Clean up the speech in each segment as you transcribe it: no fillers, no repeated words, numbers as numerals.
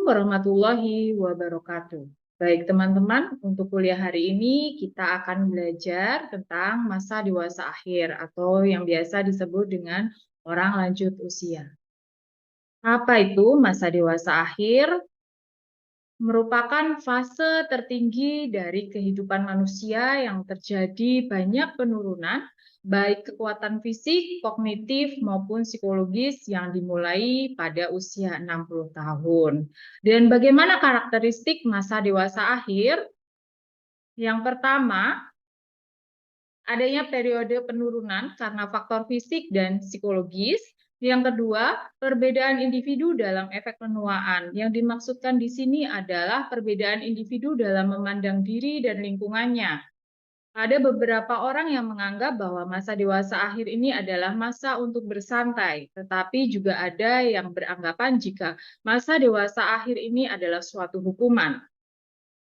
warahmatullahi wabarakatuh. Baik teman-teman, untuk kuliah hari ini kita akan belajar tentang masa dewasa akhir atau yang biasa disebut dengan orang lanjut usia. Apa itu masa dewasa akhir? Merupakan fase tertinggi dari kehidupan manusia yang terjadi banyak penurunan, baik kekuatan fisik, kognitif, maupun psikologis yang dimulai pada usia 60 tahun. Dan bagaimana karakteristik masa dewasa akhir? Yang pertama, adanya periode penurunan karena faktor fisik dan psikologis. Yang kedua, perbedaan individu dalam efek penuaan. Yang dimaksudkan di sini adalah perbedaan individu dalam memandang diri dan lingkungannya. Ada beberapa orang yang menganggap bahwa masa dewasa akhir ini adalah masa untuk bersantai, tetapi juga ada yang beranggapan jika masa dewasa akhir ini adalah suatu hukuman.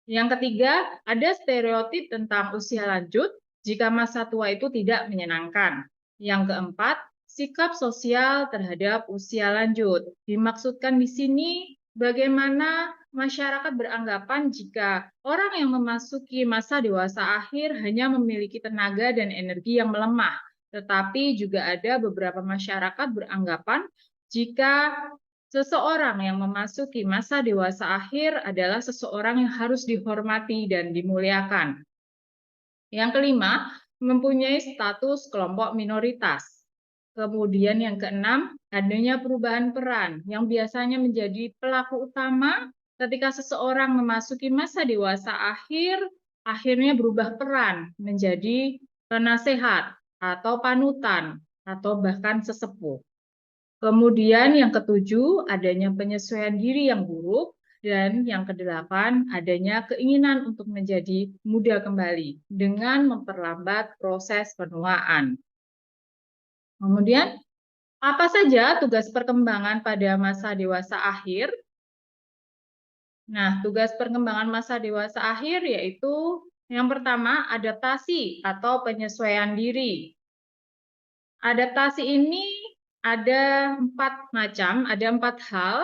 Yang ketiga, ada stereotip tentang usia lanjut jika masa tua itu tidak menyenangkan. Yang keempat, sikap sosial terhadap usia lanjut. Dimaksudkan di sini bagaimana masyarakat beranggapan jika orang yang memasuki masa dewasa akhir hanya memiliki tenaga dan energi yang melemah. Tetapi juga ada beberapa masyarakat beranggapan jika seseorang yang memasuki masa dewasa akhir adalah seseorang yang harus dihormati dan dimuliakan. Yang kelima, mempunyai status kelompok minoritas. Kemudian yang keenam, adanya perubahan peran yang biasanya menjadi pelaku utama ketika seseorang memasuki masa dewasa akhir, akhirnya berubah peran menjadi penasehat atau panutan atau bahkan sesepuh. Kemudian yang ketujuh, adanya penyesuaian diri yang buruk. Dan yang kedelapan, adanya keinginan untuk menjadi muda kembali dengan memperlambat proses penuaan. Kemudian, apa saja tugas perkembangan pada masa dewasa akhir? Nah, tugas perkembangan masa dewasa akhir yaitu yang pertama, adaptasi atau penyesuaian diri. Adaptasi ini ada 4 macam, ada 4 hal.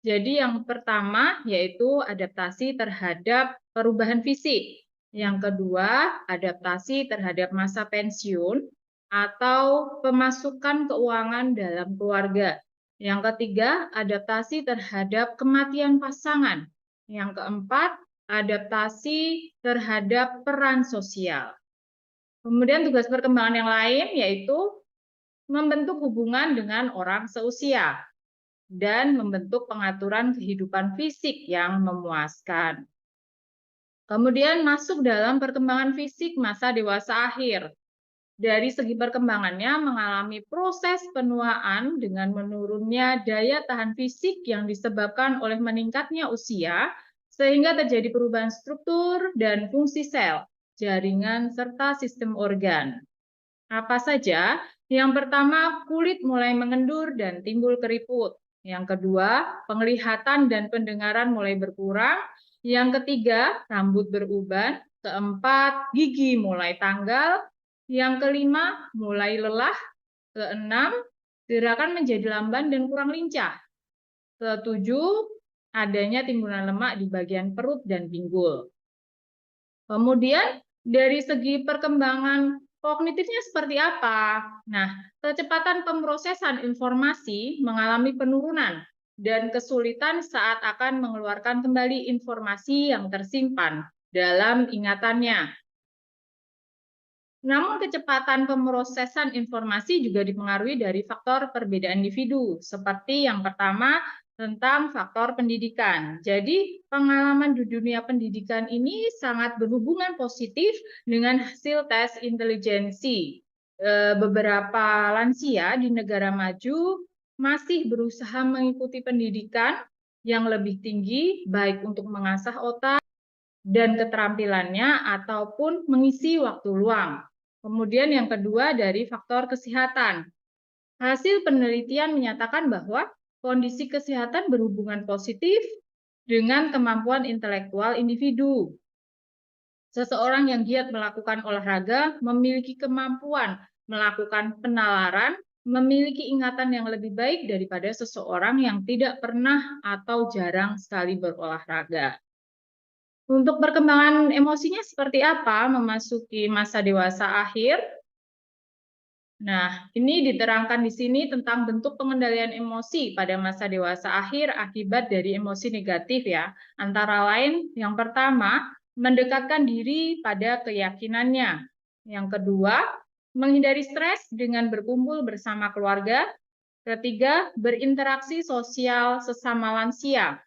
Jadi yang pertama yaitu adaptasi terhadap perubahan fisik. Yang kedua, adaptasi terhadap masa pensiun atau pemasukan keuangan dalam keluarga. Yang ketiga, adaptasi terhadap kematian pasangan. Yang keempat, adaptasi terhadap peran sosial. Kemudian tugas perkembangan yang lain yaitu membentuk hubungan dengan orang seusia dan membentuk pengaturan kehidupan fisik yang memuaskan. Kemudian masuk dalam perkembangan fisik masa dewasa akhir. Dari segi perkembangannya mengalami proses penuaan dengan menurunnya daya tahan fisik yang disebabkan oleh meningkatnya usia, sehingga terjadi perubahan struktur dan fungsi sel, jaringan, serta sistem organ. Apa saja? Yang pertama, kulit mulai mengendur dan timbul keriput. Yang kedua, penglihatan dan pendengaran mulai berkurang. Yang ketiga, rambut beruban. Keempat, gigi mulai tanggal. Yang kelima, mulai lelah. Keenam, gerakan menjadi lamban dan kurang lincah. Ketujuh, adanya timbunan lemak di bagian perut dan pinggul. Kemudian, dari segi perkembangan kognitifnya seperti apa? Nah, kecepatan pemrosesan informasi mengalami penurunan dan kesulitan saat akan mengeluarkan kembali informasi yang tersimpan dalam ingatannya. Namun kecepatan pemrosesan informasi juga dipengaruhi dari faktor perbedaan individu, seperti yang pertama tentang faktor pendidikan. Jadi pengalaman di dunia pendidikan ini sangat berhubungan positif dengan hasil tes intelijensi. Beberapa lansia di negara maju masih berusaha mengikuti pendidikan yang lebih tinggi, baik untuk mengasah otak dan keterampilannya ataupun mengisi waktu luang. Kemudian yang kedua dari faktor kesehatan. Hasil penelitian menyatakan bahwa kondisi kesehatan berhubungan positif dengan kemampuan intelektual individu. Seseorang yang giat melakukan olahraga memiliki kemampuan melakukan penalaran memiliki ingatan yang lebih baik daripada seseorang yang tidak pernah atau jarang sekali berolahraga. Untuk perkembangan emosinya seperti apa memasuki masa dewasa akhir? Nah, ini diterangkan di sini tentang bentuk pengendalian emosi pada masa dewasa akhir akibat dari emosi negatif ya. Antara lain, yang pertama, mendekatkan diri pada keyakinannya. Yang kedua, menghindari stres dengan berkumpul bersama keluarga. Ketiga, berinteraksi sosial sesama lansia.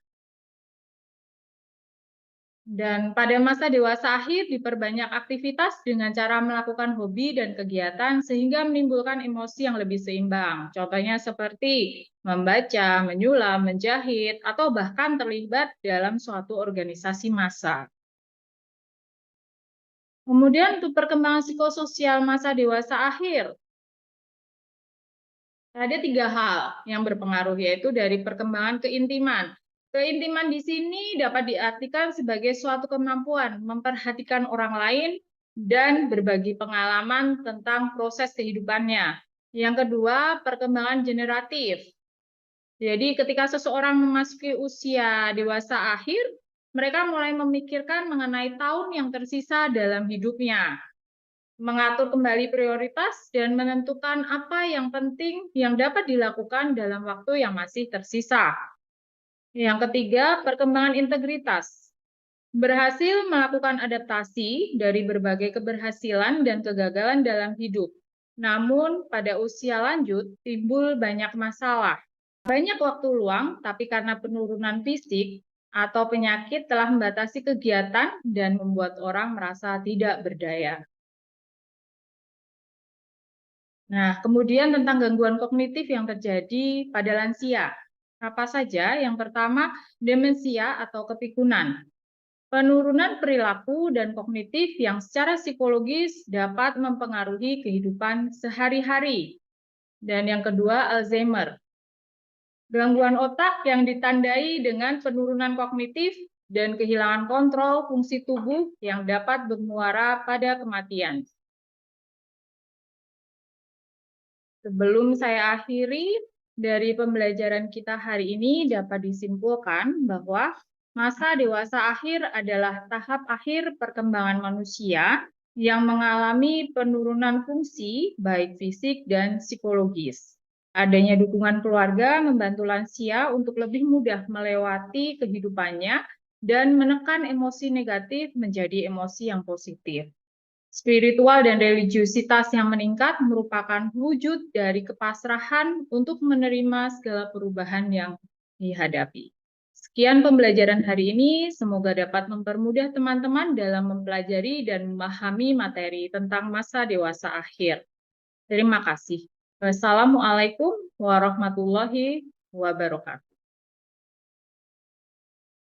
Dan pada masa dewasa akhir diperbanyak aktivitas dengan cara melakukan hobi dan kegiatan sehingga menimbulkan emosi yang lebih seimbang. Contohnya seperti membaca, menyulam, menjahit, atau bahkan terlibat dalam suatu organisasi massa. Kemudian untuk perkembangan psikososial masa dewasa akhir, ada 3 hal yang berpengaruh, yaitu dari perkembangan keintiman. Keintiman di sini dapat diartikan sebagai suatu kemampuan memperhatikan orang lain dan berbagi pengalaman tentang proses kehidupannya. Yang kedua, perkembangan generatif. Jadi ketika seseorang memasuki usia dewasa akhir, mereka mulai memikirkan mengenai tahun yang tersisa dalam hidupnya, mengatur kembali prioritas, dan menentukan apa yang penting yang dapat dilakukan dalam waktu yang masih tersisa. Yang ketiga, perkembangan integritas. Berhasil melakukan adaptasi dari berbagai keberhasilan dan kegagalan dalam hidup. Namun, pada usia lanjut, timbul banyak masalah. Banyak waktu luang, tapi karena penurunan fisik atau penyakit telah membatasi kegiatan dan membuat orang merasa tidak berdaya. Nah, kemudian tentang gangguan kognitif yang terjadi pada lansia. Apa saja? Yang pertama, demensia atau kepikunan. Penurunan perilaku dan kognitif yang secara psikologis dapat mempengaruhi kehidupan sehari-hari. Dan yang kedua, Alzheimer. Gangguan otak yang ditandai dengan penurunan kognitif dan kehilangan kontrol fungsi tubuh yang dapat bermuara pada kematian. Sebelum saya akhiri, dari pembelajaran kita hari ini dapat disimpulkan bahwa masa dewasa akhir adalah tahap akhir perkembangan manusia yang mengalami penurunan fungsi baik fisik dan psikologis. Adanya dukungan keluarga membantu lansia untuk lebih mudah melewati kehidupannya dan menekan emosi negatif menjadi emosi yang positif. Spiritual dan religiusitas yang meningkat merupakan wujud dari kepasrahan untuk menerima segala perubahan yang dihadapi. Sekian pembelajaran hari ini, semoga dapat mempermudah teman-teman dalam mempelajari dan memahami materi tentang masa dewasa akhir. Terima kasih. Wassalamualaikum warahmatullahi wabarakatuh.